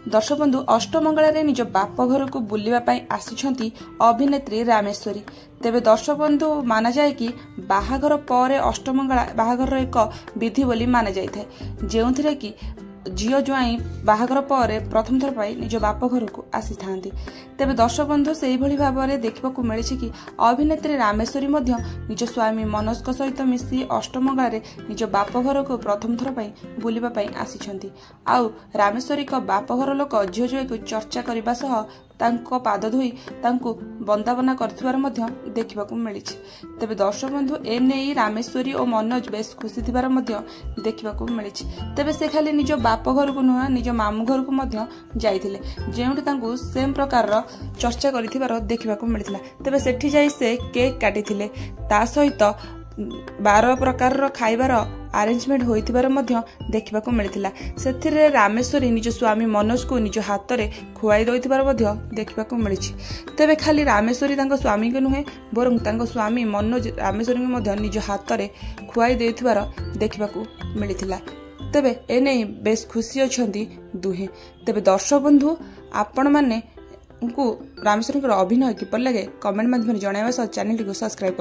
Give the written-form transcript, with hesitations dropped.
दर्शक बंधु अष्टमंगल निज बाप घर को बुलवाई आसी अभिनेत्री रामेश्वरी। तेबे दर्शक बंधु माना जाए कि बाहाघर पर अष्टमंगला बाहाघर एक विधि बोली माना जाए जो कि झील ज्वाई बाहाघर पर प्रथम थर पर निज बाप घर को आसी था। तेबे दर्शक बंधु से भाव में देखा मिली कि अभिनेत्री रामेश्वरी निज स्वामी मनोज सहित मिसी अष्टमंगल निज बाप घर को प्रथम थर पर बुलवाई आसी। आउ रामेश्वरी बाप घर लोक झील ज्वाई को चर्चा करने सह पाद धोई बंदावना कर देखा मिली। तेबे दर्शक बंधु एने रामेश्वरी और मनोज बेस खुशी थी देखा मिली। तेबे से खाली निज बाप घर को नुह निज मामू घर को जाइथिले जो सेम प्रकार चर्चा कर देखा मिलता। तेबे सेठी जाई से केक काटिथिले ता सहित 12 प्रकार खाइबार अरेंजमेंट होइथिबार देखा मिलता। से रामेश्वरी निज स्वामी मनोज को निज हाथ में खुआई देथिबार देखा मिली। तेबे खाली रामेश्वरी स्वामी को नुहे बरं स्वामी मनोज रामेश्वरी निज हाथ में खुआई देथिबार देखा मिलता। तेबे एने बेस खुशी अछंती दुहे। तेबे दर्शक बंधु आपण माने रामेश्वरी अभिनय किपर लगे कमेंट माध्यम जणाइबा सह चैनल को सब्सक्राइब